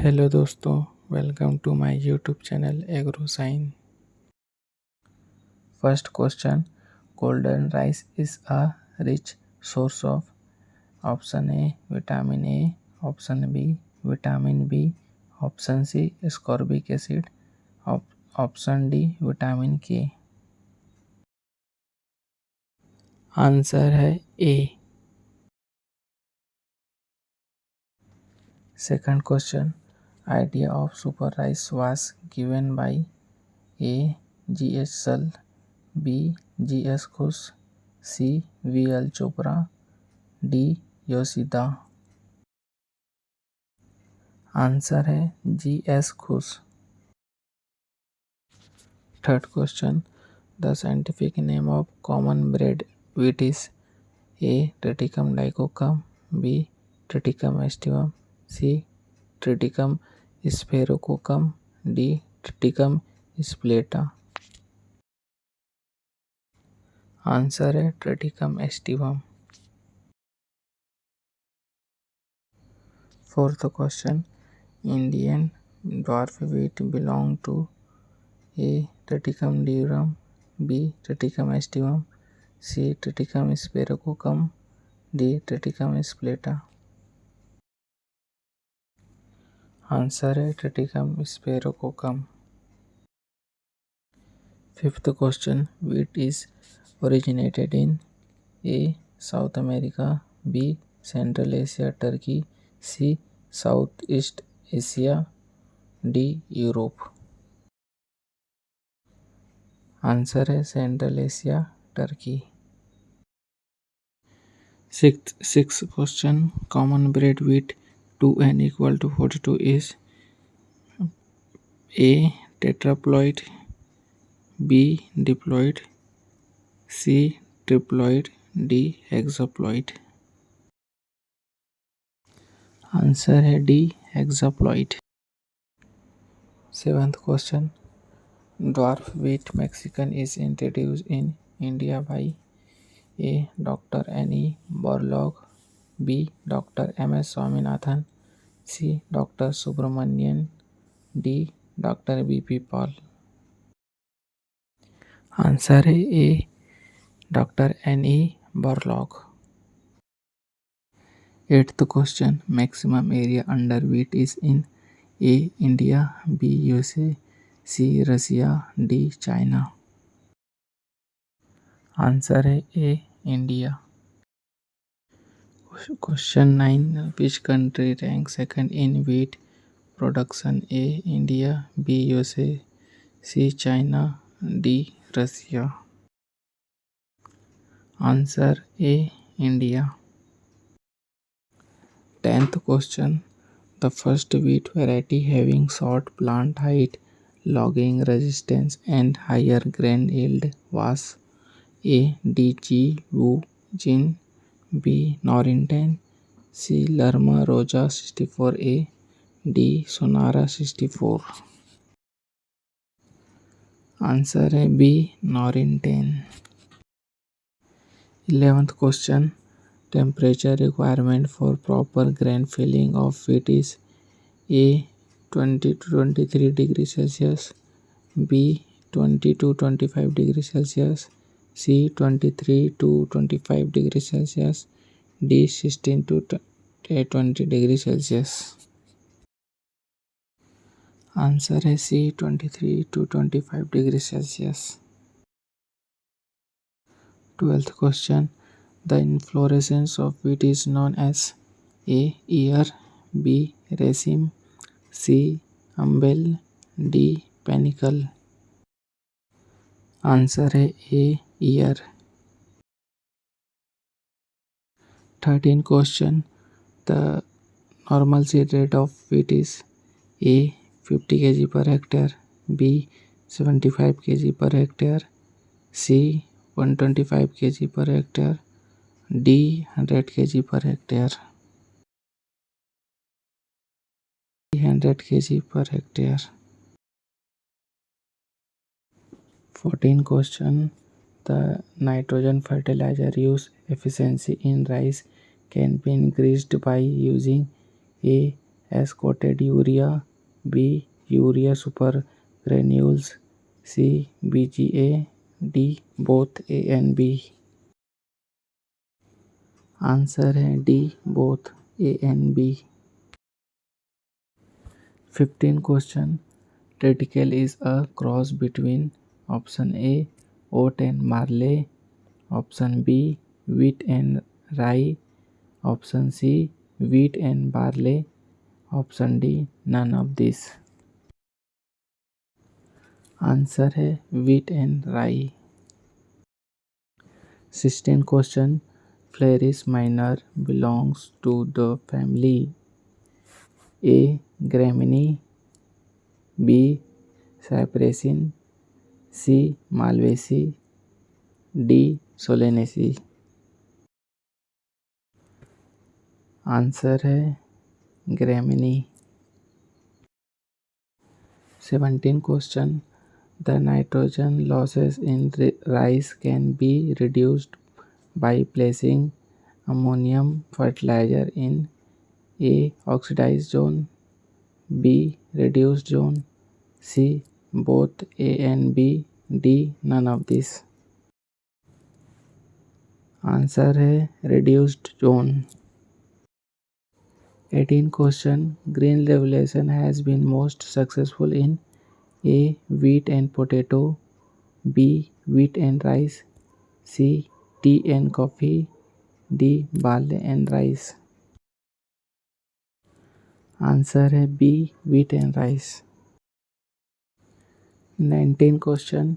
Hello दोस्तों, welcome to my YouTube channel agro sign. First question, golden rice is a rich source of option A vitamin A, option B vitamin B, option C ascorbic acid, option D vitamin K. Answer है A. Second question, idea of super rice was given by A G H Sal, B G S Khush, C V L Chopra, D Yoshida. Answer है G S Khush. Third question, the scientific name of common bread wheat is A Triticum dicoccum, B Triticum aestivum, C Triticum sphaerococcum, D Triticum spelta. Answer है Triticum aestivum. Fourth question, Indian dwarf wheat belong to A Triticum durum, B Triticum aestivum, C Triticum sphaerococcum, D Triticum spelta. Answer है Triticum sphaerococcum. Fifth question, wheat is originated in A South America, B Central Asia Turkey, C South East Asia, D Europe. Answer है Central Asia Turkey. Six question, common bread wheat 2n equal to 42 is A tetraploid, B diploid, C triploid, D hexaploid. Answer है D hexaploid. Seventh question, dwarf wheat Mexican is introduced in India by A doctor N E Borlaug, B doctor M S Swaminathan, C doctor Subramanian, D doctor B P Pal. Answer है A doctor N E Borlaug. Eighth question, maximum area under wheat is in A India, B USA, C Russia, D China. Answer है A India. Question 9, which country rank second in wheat production, A India, B USA, C China, D Russia. Answer A India. 10th question, the first wheat variety having short plant height, logging resistance and higher grain yield was A. D.G. Wu Jin, B. Norrinton, C. Lerma Roja 64A, D. Sonara 64। Answer है B नॉरिंटेन। 11th question, temperature requirement for proper grain filling of wheat is A. 20 to 23 degrees Celsius, B. 20 to 25 degrees Celsius, C. 23 to 25 degrees Celsius, D. 16 to 20 degrees Celsius। Answer है C. 23 to 25 degrees Celsius। 12th question, the inflorescence of wheat is known as A. ear, B. raceme, C. umbel, D. panicle। Answer है A ear. 13 question, the normal seed rate of wheat is A. 50 kg per hectare, B. 75 kg per hectare, C. 125 kg per hectare, D. 100 kg per hectare। 100 kg per hectare। 14 question, the nitrogen fertilizer use efficiency in rice can be increased by using A. S coated urea, B urea super granules, C BGA, D both A and B। Answer है D both A and B. 15 question. Triticale is a cross between option A oat and barley, option B wheat and rye, option C wheat and barley, option D none of this। Answer है wheat and rye। 16 question. Phalaris minor belongs to the family A Gramineae, B Cypressine, C Malvaceae, D Solanaceae। Answer है Gramineae। 17 question. The nitrogen losses in rice can be reduced by placing ammonium fertilizer in A oxidized zone, B reduced zone, C both A and B, D none of this। Answer है reduced zone। 18 question. Green revolution has been most successful in A wheat and potato, B wheat and rice, C tea and coffee, D barley and rice। Answer है B wheat and rice। 19 question.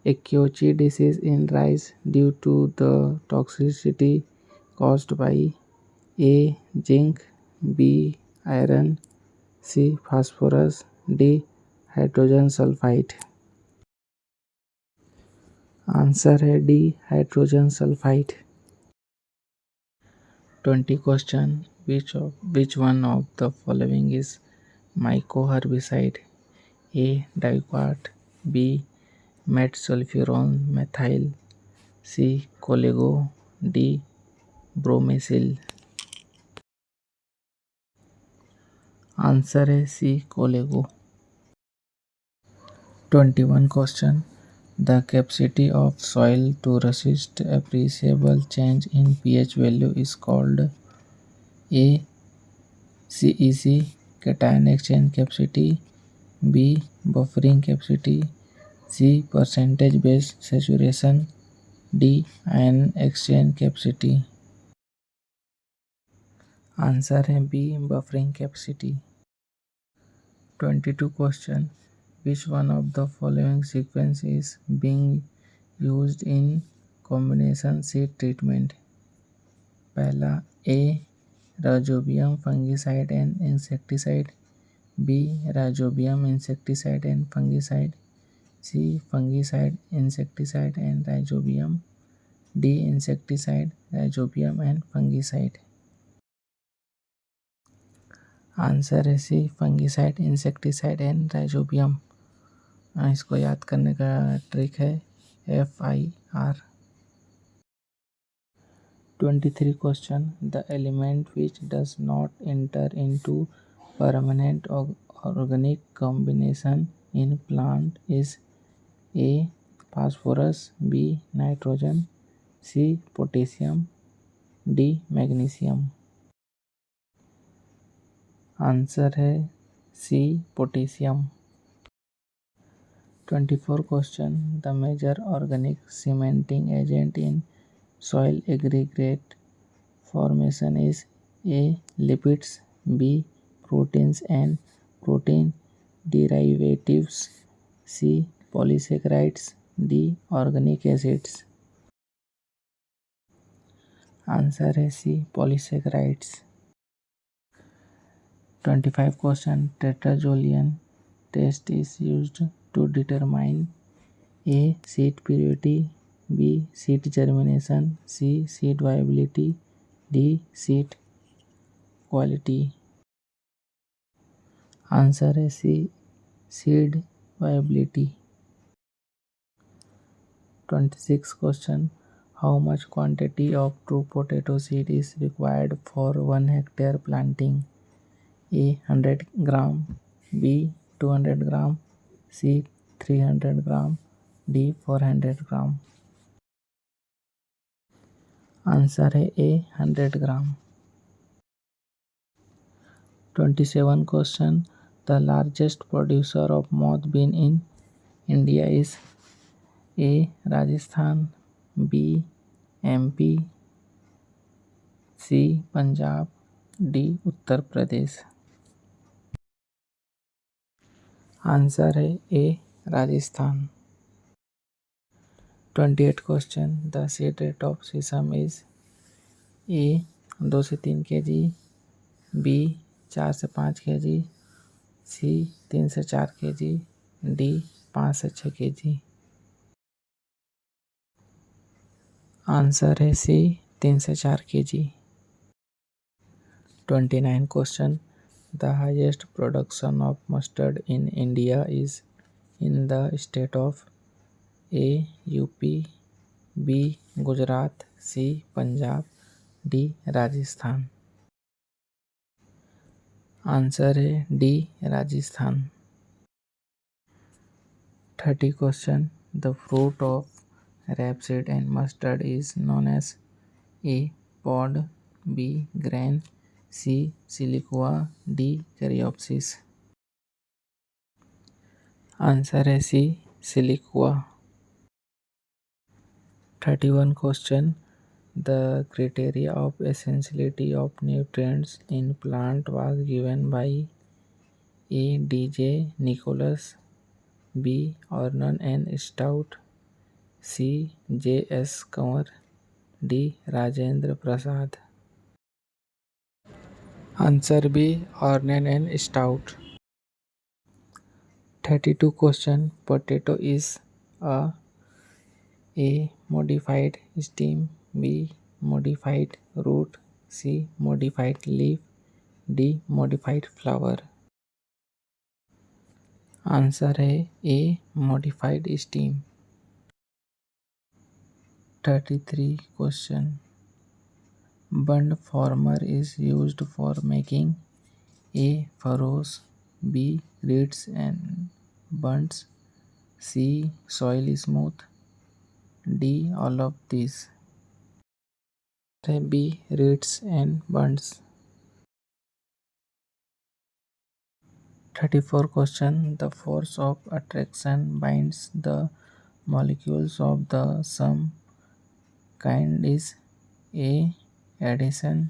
Acute disease in rice due to the toxicity caused by A zinc, B iron, C phosphorus, D hydrogen sulphide. Answer है D hydrogen sulphide. 20 question. Which one of the following is mycoherbicide? A diquat, B metsulfuron methyl, C Collego, D bromacil. Answer है C Collego. 21 question. The capacity of soil to resist appreciable change in pH value is called A CEC cation exchange capacity, B buffering capacity, C percentage base saturation, D ion exchange capacity। Answer है B buffering capacity। 22 question. Which one of the following sequence is being used in combination seed treatment? पहला A rhizobium fungicide and insecticide, B rhizobium insecticide and fungicide, C fungicide insecticide and rhizobium, D insecticide rhizobium and fungicide. Answer है C fungicide insecticide and rhizobium. इसको याद करने का trick है FIR। 23 question. The element which does not enter into permanent organic combination in plant is A phosphorus, B nitrogen, C potassium, D magnesium. Answer है C potassium. 24 question. The major organic cementing agent in soil aggregate formation is A lipids, B proteins and protein derivatives, C polysaccharides, D organic acids। Answer है C polysaccharides। 25 question. Tetrazolium test is used to determine A seed purity, B seed germination, C seed viability, D seed quality। Answer है C seed viability। 26 question. How much quantity of true potato seed is required for 1 hectare planting? A 100 gram, B 200 gram, C 300 gram, D 400 gram. Answer है A 100 gram. 27 question. The largest producer of moth bean in India is A. Rajasthan, B. MP, C. Punjab, D. Uttar Pradesh. Answer है A. Rajasthan. 28 question. The seed rate of sesame is A. 2 से 3 kg, B. 4 से 5 kg, C. 3 से 4 kg, D. 5 से 6 kg. Answer है C. 3 से 4 kg. 29 question. The highest production of mustard in India is in the state of A. UP, B. Gujarat, C. Punjab, D. Rajasthan. Answer है D. Rajasthan. 30 question. The fruit of rapeseed and mustard is known as A. pod, B. grain, C. siliqua, D. caryopsis. Answer है C. siliqua. 31 question. The criteria of essentiality of nutrients in plant was given by A. D.J. Nicholas, B. Ornan and Stout, C. J.S. Kanwar, D. Rajendra Prasad. Answer B. Ornan and Stout. 32 question. Potato is A. Modified stem, B. Modified root, C. Modified leaf, D. Modified flower. Answer है A. Modified stem. 33 question. Bund former is used for making A. furrows, B. reeds and bunds, C. soil smooth, D. all of these. B. reeds and bunds. 34 question. The force of attraction binds the molecules of the same kind is A. adhesion,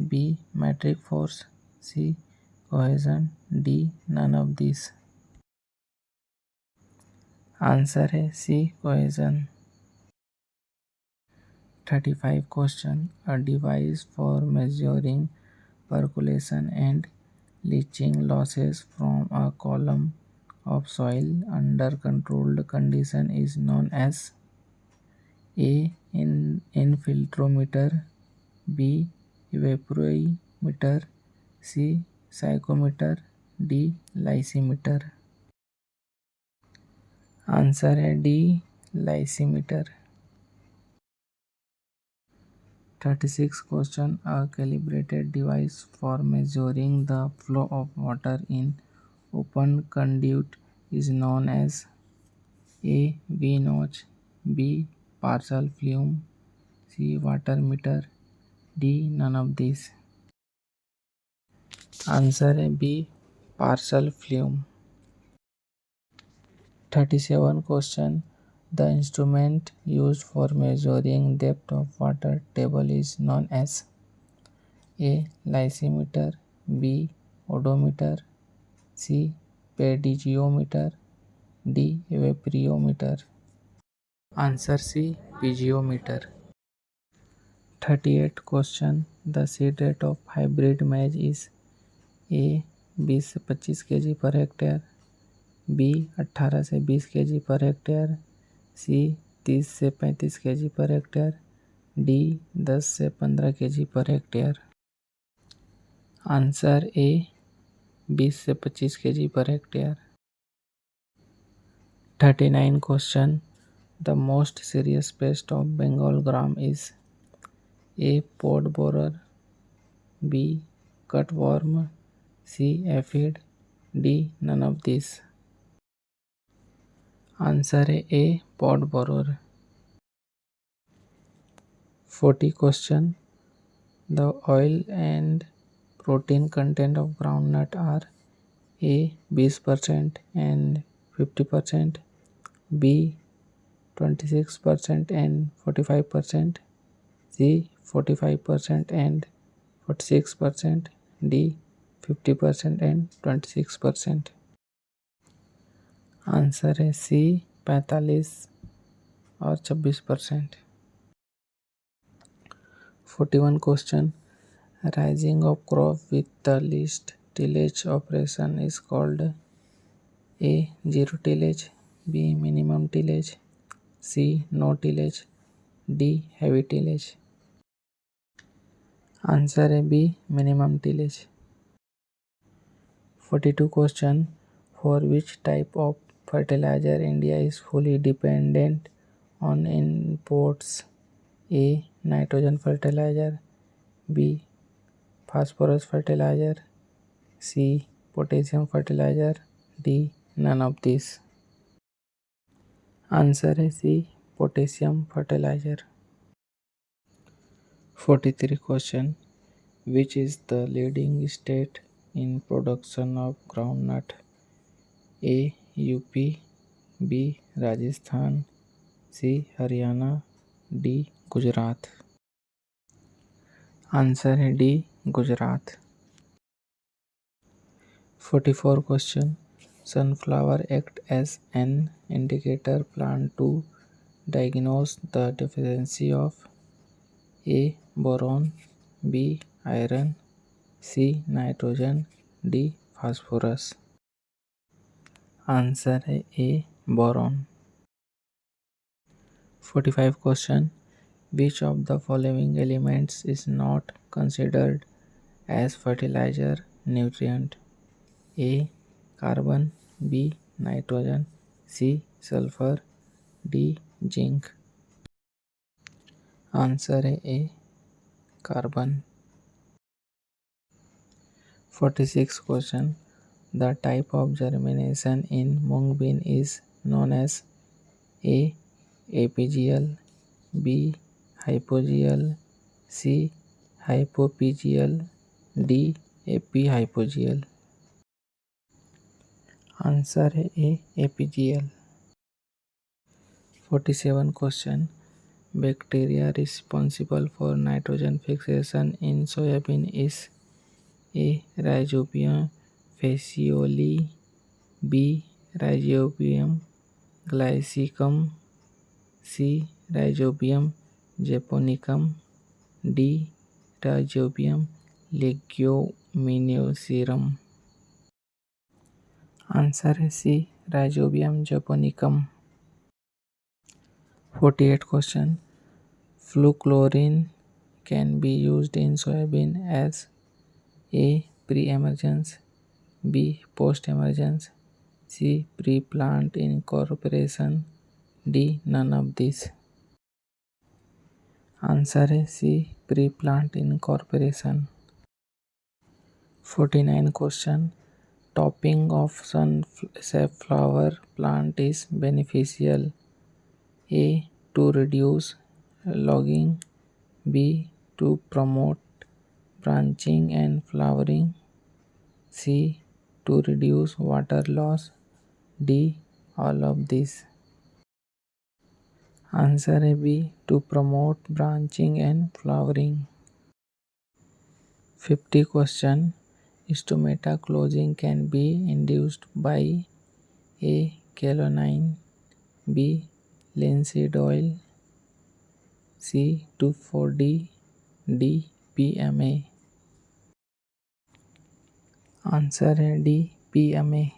B. metric force, C. cohesion, D. none of these. Answer है C. cohesion. 35 question. A device for measuring percolation and leaching losses from a column of soil under controlled condition is known as A. infiltrometer, B. evaporimeter, C. psychometer, D. lysimeter. Answer है D. lysimeter. 36 question. A calibrated device for measuring the flow of water in open conduit is known as A. V-notch, B. partial flume, C. water meter, D. none of these. Answer है B. partial flume. 37 question. The instrument used for measuring depth of water table is known as A. lysimeter, B. odometer, C. pediciometer, D. evaporiometer. Answer C. piezometer. 38 question. The seed rate of hybrid maize is A. 20 से 25 kg per hectare, B. 18 से 20 kg per hectare, C. 30 से 35 kg per hectare, D. 10 से 15 kg per hectare. Answer A. 20 से 25 kg per hectare. 39 question. The most serious pest of Bengal gram is A. pod borer, B. cutworm, C. Aphid, D. None of these. Answer A. Pod borer. 40 question. The oil and protein content of groundnut are A. 20% and 50%, B. 26% and 45%, C. 45% and 46%, D. 50% and 26%. Answer है C. 45 और 26%. 41 question. Rising of crop with the least tillage operation is called A. Zero tillage, B. Minimum tillage, C. No tillage, D. Heavy tillage. Answer है B. Minimum tillage. 42 question. For which type of fertilizer India is fully dependent on imports? A. Nitrogen fertilizer, B. Phosphorus fertilizer, C. Potassium fertilizer, D. None of these. Answer है C. Potassium fertilizer. 43 question. Which is the leading state in production of groundnut? A. UP, B. Rajasthan, C. Haryana, D. Gujarat. Answer है D. Gujarat. 44 question. Sunflower act as an indicator plant to diagnose the deficiency of A. Boron, B. Iron, C. Nitrogen, D. Phosphorus. Answer है A. Boron. 45 question. Which of the following elements is not considered as fertilizer nutrient? A. Carbon, B. Nitrogen, C. Sulfur, D. Zinc. Answer है A. Carbon. 46 question. The type of germination in mung bean is known as A. Apigeal, B. Hypogeal, C. Hypopygeal, D. Epihypogeal. Answer है A. Apigeal. 47 question. Bacteria responsible for nitrogen fixation in soybean is A. Rhizobium fascioli, B. Rhizobium glycicum, C. Rhizobium japonicum, D. Rhizobium leguminosarum. Answer है C. Rhizobium japonicum. 48 question. Fluclorin can be used in soybean as A. Pre-emergence, B. Post-emergence, C. Pre-plant incorporation, D. None of these. Answer है C. Pre-plant incorporation. 49 question. Topping of safflower plant is beneficial. A. To reduce logging, B. To promote branching and flowering, C. To reduce water loss, D. All of these. Answer है B. To promote branching and flowering. 50 question. Stomata closing can be induced by A. Kaolin, B. Linseed oil, C. 2,4-D, D. PMA. Answer है D. PMA.